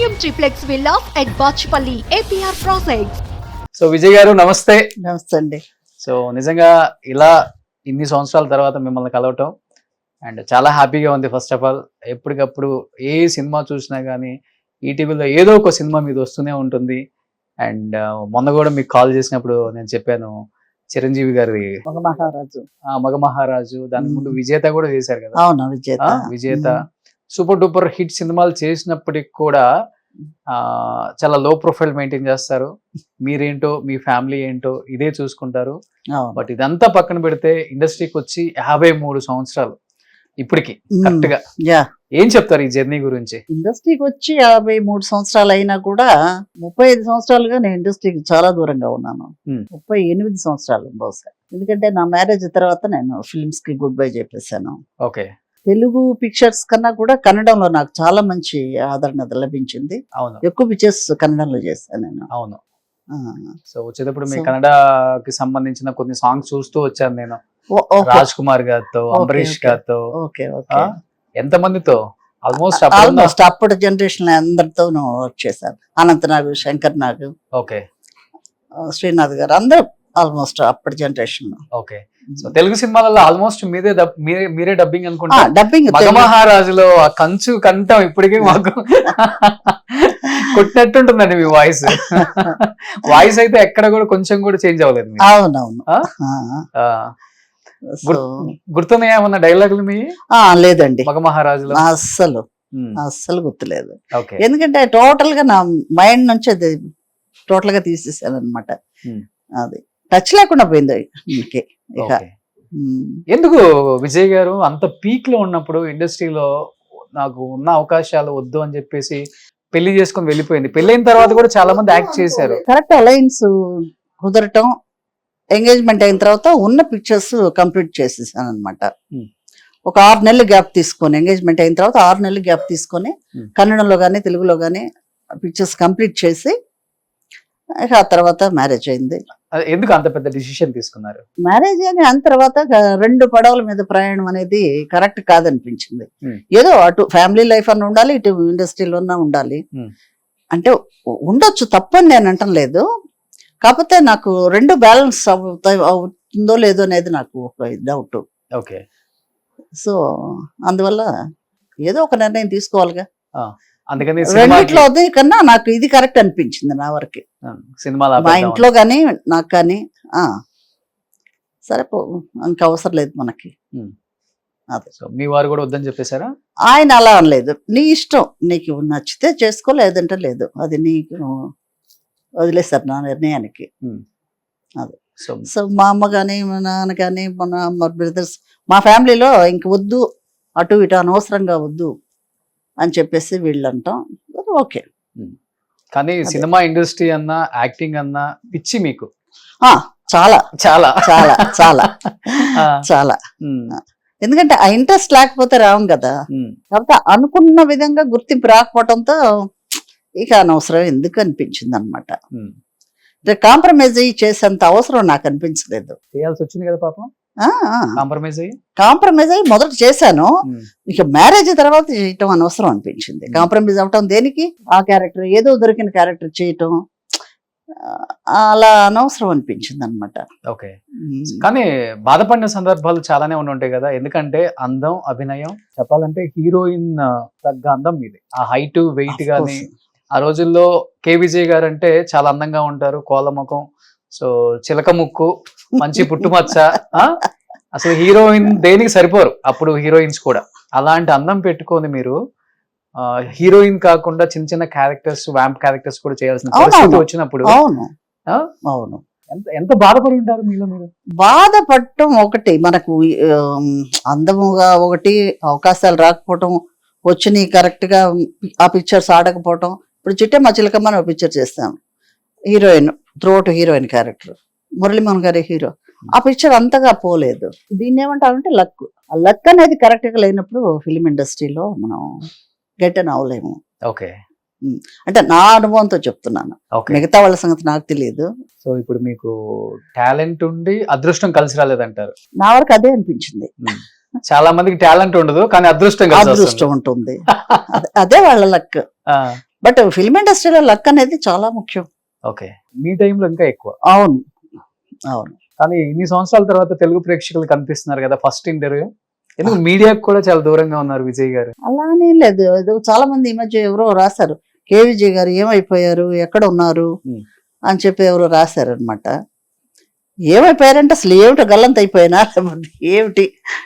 Premium triplex villas at Bachupally APR projects. So Vijay garu నమస్తే. నమస్తే అండి. సో నిజంగా ఇలా ఇన్ని సంవత్సరాల తర్వాత మిమ్మల్ని కలవటం అండ్ చాలా హ్యాపీగా ఉంది. ఫస్ట్ ఆఫ్ ఆల్ ఎప్పటికప్పుడు ఏ సినిమా చూసినా కానీ ఈటీవీలో ఏదో ఒక సినిమా మీద వస్తూనే ఉంటుంది. అండ్ మొన్న కూడా మీకు కాల్ చేసినప్పుడు నేను చెప్పాను చిరంజీవి గారి మగ మహారాజు, దాని ముందు విజేత కూడా చేశారు కదా. అవునా, విజేత సూపర్ డూపర్ హిట్ సినిమాలు చేసినప్పటికి కూడా చాలా లో ప్రొఫైల్ మెయింటైన్ చేస్తారు. మీరేంటో మీ ఫ్యామిలీ ఏంటో ఇదే చూసుకుంటారు. బట్ ఇదంతా పక్కన పెడితే ఇండస్ట్రీకి వచ్చి 53 సంవత్సరాలు ఇప్పటికి కరెక్ట్ గా ఏం చెప్తారు ఈ జర్నీ గురించి? ఇండస్ట్రీకి వచ్చి 53 సంవత్సరాలు అయినా కూడా 35 సంవత్సరాలుగా నేను ఇండస్ట్రీకి చాలా దూరంగా ఉన్నాను. 38 సంవత్సరాలు బహుశా. ఎందుకంటే నా మ్యారేజ్ తర్వాత నేను ఫిల్మ్స్ కి గుడ్ బై చెప్పేశాను. ఓకే. తెలుగు పిక్చర్స్ కన్నా కూడా కన్నడంలో నాకు చాలా మంచి ఆదరణ లభించింది. ఎక్కువ పిక్చర్స్ కన్నడంలో చేశాను నేను. అవును. సో వచ్చేటప్పుడు మీ కన్నడకి సంబంధించిన కొన్ని సాంగ్స్ చూస్తూ వచ్చాను నేను. రాజ్ కుమార్ గారితో, అంబరీష్ గారితో, ఎంత మందితో ఆల్మోస్ట్ అప్పటి జనరేషన్ అందరితో వర్క్ చేశాను. అనంత్ నాగ్, శంకర్ నాగ్, ఓకే, శ్రీనాథ్ గారు, అందరూ ఆల్మోస్ట్ అప్పటి జనరేషన్. ఓకే. సో తెలుగు సినిమాలలో ఆల్మోస్ట్ మీరే డబ్బింగ్ అనుకుంటా. డబ్బింగ్ మగ మహారాజులో ఆ కంచు కంఠం ఇప్పటికీ మాకు కొట్టినట్టుంటుందండి మీ వాయిస్. వాయిస్ అయితే ఎక్కడ కూడా కొంచెం కూడా చేంజ్ అవ్వలేదు. అవునవును. గుర్తున్నాయా ఏమన్నా డైలాగులు మీ? లేదండి, మగ మహారాజులో అస్సలు గుర్తులేదు. ఎందుకంటే టోటల్ గా నా మైండ్ నుంచి అది టోటల్ గా తీసేసాను అనమాట. అది టచ్ లేకుండా పోయింది. ఎందుకు విజయ్ గారు అంత పీక్ లో ఉన్నప్పుడు ఇండస్ట్రీలో నాకు ఉన్న అవకాశాలు వద్దు అని చెప్పేసి పెళ్లి చేసుకుని వెళ్ళిపోయింది. పెళ్ళైన తర్వాత కూడా చాలా మంది యాక్ట్ చేశారు. కరెక్ట్ అలయన్స్ కుదరటం, ఎంగేజ్మెంట్ అయిన తర్వాత ఉన్న పిక్చర్స్ కంప్లీట్ చేసేసాను అనమాట. ఒక 6 నెలలు గ్యాప్ తీసుకొని, ఎంగేజ్మెంట్ అయిన తర్వాత 6 నెలలు గ్యాప్ తీసుకొని కన్నడంలో కానీ తెలుగులో కానీ పిక్చర్స్ కంప్లీట్ చేసి ఆ తర్వాత మ్యారేజ్ అయింది. ఎందుకు అంత పెద్ద డిసిషన్ తీసుకున్నారు? మ్యారేజ్ అయిన తర్వాత 2 పడవల మీద ప్రయాణం అనేది కరెక్ట్ కాదనిపించింది. ఏదో అటు ఫ్యామిలీ లైఫ్ అన్న ఉండాలి, ఇటు ఇండస్ట్రీలో ఉండాలి. అంటే ఉండొచ్చు, తప్పని నేను అంటం లేదు. కాకపోతే నాకు 2 బ్యాలెన్స్ అవుతుందో లేదో అనేది నాకు ఒక డౌట్. ఓకే. సో అందువల్ల ఏదో ఒక నిర్ణయం తీసుకోవాలిగా. అందుకని రెండిట్లో కన్నా నాకు ఇది కరెక్ట్ అనిపించింది నా వరకు. మా ఇంట్లో కానీ నాకు కానీ సరే ఇంకా అవసరం లేదు మనకి. అదే. మీ వారు కూడా వద్దని చెప్పేశారా? ఆయన అలా అనలేదు, నీ ఇష్టం, నీకు నచ్చితే చేసుకో, లేదంటే లేదు, అది నీకు వదిలేస్తారు నా నిర్ణయానికి. అదే. సో మా అమ్మ కానీ, మా నాన్న కానీ, మా బ్రదర్స్, మా ఫ్యామిలీలో ఇంక వద్దు, అటు ఇటు అనవసరంగా వద్దు అని చెప్పేసి వీళ్ళు అంటాం. ఓకే. కానీ సినిమా ఇండస్ట్రీ అన్నా, యాక్టింగ్ అన్నా పిచ్చి మీకు? చాలా చాలా చాలా చాలా చాలా. ఎందుకంటే ఆ ఇంట్రెస్ట్ లేకపోతే రావం కదా. కాకపోతే అనుకున్న విధంగా గుర్తింపు రాకపోవడంతో ఇక అనవసరం ఎందుకు అనిపించింది అనమాట. కాంప్రమైజ్ అయ్యి చేసేంత అవసరం నాకు అనిపించలేదు. చేయాల్సి వచ్చింది కదా పాపం. కాంప్రమైజ్ అయ్యి మొదట చేశాను, ఇక మ్యారేజ్ తర్వాత చేయటం అనవసరం అనిపించింది. కాంప్రమైజ్ అవటం దేనికి? ఆ క్యారెక్టర్ ఏదో దొరికిన క్యారెక్టర్ చేయటం అలా అనవసరం అనిపించింది అనమాట. ఓకే. కానీ బాధపడిన సందర్భాలు చాలానే ఉంటాయి కదా. ఎందుకంటే అందం, అభినయం చెప్పాలంటే హీరోయిన్ తగ్గ అందం మీది. ఆ హైట్, వెయిట్ గానీ, ఆ రోజుల్లో కే విజయ్ గారు అంటే చాలా అందంగా ఉంటారు, కోలముఖం, సో చిలక ముక్కు, మంచి పుట్టుమచ్చ. అసలు హీరోయిన్ దేనికి సరిపోరు అప్పుడు హీరోయిన్స్ కూడా. అలాంటి అందం పెట్టుకొని మీరు హీరోయిన్ కాకుండా చిన్న చిన్న క్యారెక్టర్స్, వ్యాంప్ క్యారెక్టర్స్ కూడా చేయాల్సిన పరిస్థితి వచ్చినప్పుడు ఎంత బాధపడి ఉంటారు మీలో మీరు? బాధపడటం ఒకటి, మనకు అందముగా ఒకటి, అవకాశాలు రాకపోవటం, వచ్చి కరెక్ట్ గా ఆ పిక్చర్స్ ఆడకపోవటం. ఇప్పుడు చిట్టమ్మ చిలకమ్మ ఒక పిక్చర్ చేస్తాం, heroine throughout heroine character, Muralimohan గారి హీరో. ఆ పిక్చర్ అంతగా పోలేదు. దీన్ని ఏమంటారంటే లక్. ఆ లక్ అనేది కరెక్ట్ గా లేనప్పుడు ఫిలిం ఇండస్ట్రీలో మనం గెట్ అని అవ్వలేము. ఓకే. అంటే నా అనుభవంతో చెప్తున్నాను, మిగతా వాళ్ళ సంగతి నాకు తెలియదు. సో ఇప్పుడు మీకు టాలెంట్ ఉండి అదృష్టం కలిసి రాలేదంటారు? నా వరకు అదే అనిపించింది. చాలా మందికి టాలెంట్ ఉండదు కానీ అదృష్టం ఉంటుంది. అదే వాళ్ళ లక్. బట్ ఫిల్మ్ ఇండస్ట్రీలో లక్ అనేది చాలా ముఖ్యం. ఓకే, మీ టైంలో ఇంకా ఎక్కువ. అవును అవును. కానీ ఇన్ని సంవత్సరాల తర్వాత తెలుగు ప్రేక్షకులు కనిపిస్తున్నారు కదా ఫస్ట్ ఇంటర్వ్యూ. ఎందుకు మీడియాకు కూడా చాలా దూరంగా ఉన్నారు విజయ్ గారు? అలానే లేదు, ఏదో చాలా మంది ఈ మధ్య ఎవరో రాశారు, కే విజయ్ గారు ఏమైపోయారు, ఎక్కడ ఉన్నారు అని చెప్పి ఎవరో రాశారు అనమాట. ఏమైపోయారంటే అసలు ఏమిటో గల్లంత అయిపోయినా లేకపోతే ఏమిటి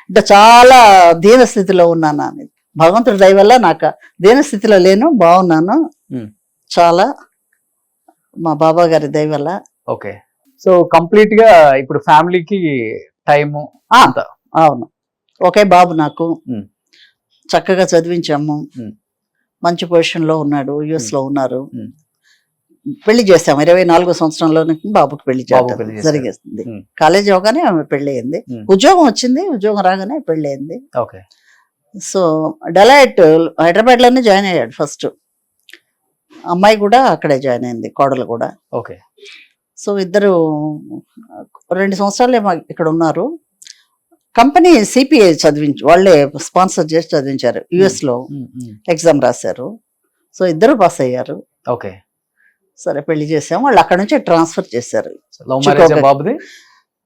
అంటే చాలా దీనస్థితిలో ఉన్నానా అనేది. భగవంతుడి దయ వల్ల నాకు దీనస్థితిలో లేను, బాగున్నాను చాలా, మా బాబా గారి దయ వల్ల. ఓకే, సో కంప్లీట్ గా ఇప్పుడు ఫ్యామిలీకి టైము అంతా. అవును, ఒకే బాబు నాకు, చక్కగా చదివించాము, మంచి పొజిషన్ లో ఉన్నాడు, యుఎస్ లో ఉన్నారు. పెళ్లి చేసాము 24వ సంవత్సరంలోనే బాబుకి పెళ్లి చేయడం జరిగేస్తుంది. కాలేజ్ అవగానే ఆమె పెళ్లి అయింది, ఉద్యోగం వచ్చింది, ఉద్యోగం రాగానే పెళ్లి అయింది. ఓకే, సో డెలైట్ హైదరాబాద్ లోనే జాయిన్ అయ్యాడు ఫస్ట్. అమ్మాయి కూడా అక్కడే జాయిన్ అయింది, కోడలు కూడా. ఓకే, సో ఇద్దరు 2 సంవత్సరాలు ఇక్కడ ఉన్నారు. కంపెనీ సిపిఐ చదివించి వాళ్ళే స్పాన్సర్ చేసి చదివించారు, యుఎస్ లో ఎగ్జామ్ రాశారు. సో ఇద్దరు పాస్ అయ్యారు. ఓకే, సరే పెళ్లి చేసాము, వాళ్ళు అక్కడ నుంచి ట్రాన్స్ఫర్ చేశారు. బాబుది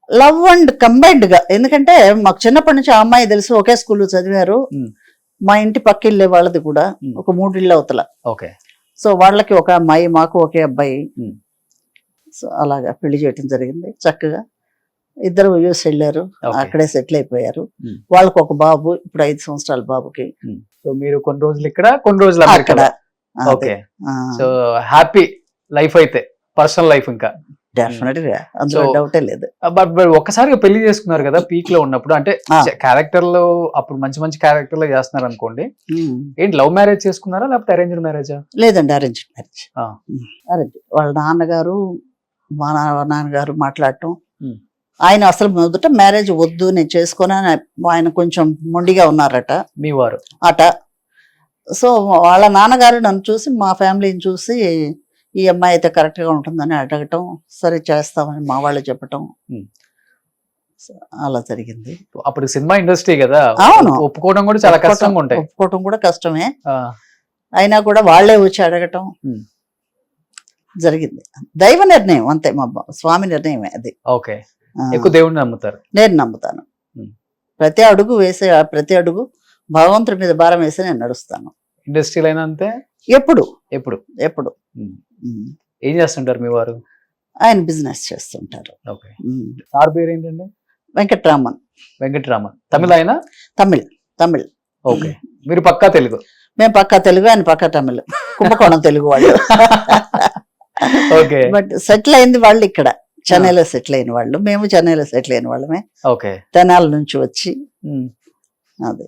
లవ్ అండ్ కంబైన్డ్ గా, ఎందుకంటే మాకు చిన్నప్పటి నుంచి ఆ అమ్మాయి తెలుసు, ఒకే స్కూల్లో చదివారు. మా ఇంటి పక్కిళ్ళే వాళ్ళది కూడా, ఒక 3 ఇళ్ళ అవతల. ఓకే, సో వాళ్ళకి ఒక అమ్మాయి, మాకు ఒకే అబ్బాయి. సో అలాగా పెళ్లి చేయటం జరిగింది చక్కగా. ఇద్దరు యూఎస్ వెళ్ళారు, అక్కడే సెటిల్ అయిపోయారు. వాళ్ళకి ఒక బాబు, ఇప్పుడు 5 సంవత్సరాల బాబుకి. సో మీరు కొన్ని రోజులు ఇక్కడ, కొన్ని రోజులు అక్కడ. ఓకే, సో హ్యాపీ లైఫ్ అయితే, పర్సనల్ లైఫ్ ఇంకా డెఫినెట్ గా, అందులో డౌటే లేదు. బట్ ఒక్కసారిగా పెళ్లి చేసుకున్నారు కదా పీక్ లో ఉన్నప్పుడు, అంటే క్యారెక్టర్ లో అప్పుడు మంచి మంచి క్యారెక్టర్ లో చేస్తున్నారు అనుకోండి. ఏంటి లవ్ మ్యారేజ్ చేసుకున్నారా లేకపోతే అరేంజ్డ్ మ్యారేజా? లేదండి, అరేంజ్ మ్యారేజ్. అరేంజ్. వాళ్ళ నాన్నగారు మా నాన్నగారు మాట్లాడటం, ఆయన అసలు మొదట మ్యారేజ్ వద్దు నేను చేసుకుని, ఆయన కొంచెం మొండిగా ఉన్నారట మీ వారు అట. సో వాళ్ళ నాన్నగారు నన్ను చూసి, మా ఫ్యామిలీని చూసి, ఈ అమ్మాయి అయితే కరెక్ట్ గా ఉంటుందని అడగటం, సరే చేస్తామని మా వాళ్ళు చెప్పటం, అలా జరిగింది. అప్పుడు సినిమా ఇండస్ట్రీ కదా, అవును, ఒప్పుకోవడం కూడా చాలా కష్టంగా ఉంటాయి. ఒప్పుకోవడం కూడా కష్టమే, అయినా కూడా వాళ్ళే వచ్చి అడగటం జరిగింది. దైవ నిర్ణయం అంతే, మా స్వామి నిర్ణయమే అది. ఓకే, ఎక్కువ దేవుడిని నమ్ముతారు? నేను నమ్ముతాను. ప్రతి అడుగు వేసే, ప్రతి అడుగు భగవంతుడి మీద భారం వేసి నేను నడుస్తాను. ఇండస్ట్రీలో అయినా అంతే? ఎప్పుడు ఎప్పుడు ఎప్పుడు. ఏం చేస్తుంటారు మీ వారు? ఆయన బిజినెస్ చేస్తుంటారు. ఓకే, సార్ పేరు ఏంటండి? వెంకట్రామన్. వెంకట్రామన్. తమిళ ఆయన? తమిళ్. తమిళ్. ఓకే, మీరు పక్కా తెలుగు? మేము పక్కా తెలుగు, ఆయన పక్కా తమిళ్. కుంభకోణం తెలుగు వాళ్ళు. ఓకే, బట్ సెటిల్ అయింది వాళ్ళు ఇక్కడ చెన్నైలో సెటిల్ అయిన వాళ్ళు, మేము చెన్నైలో సెటిల్ అయిన వాళ్ళమే. ఓకే, తెనాల నుంచి వచ్చి. అదే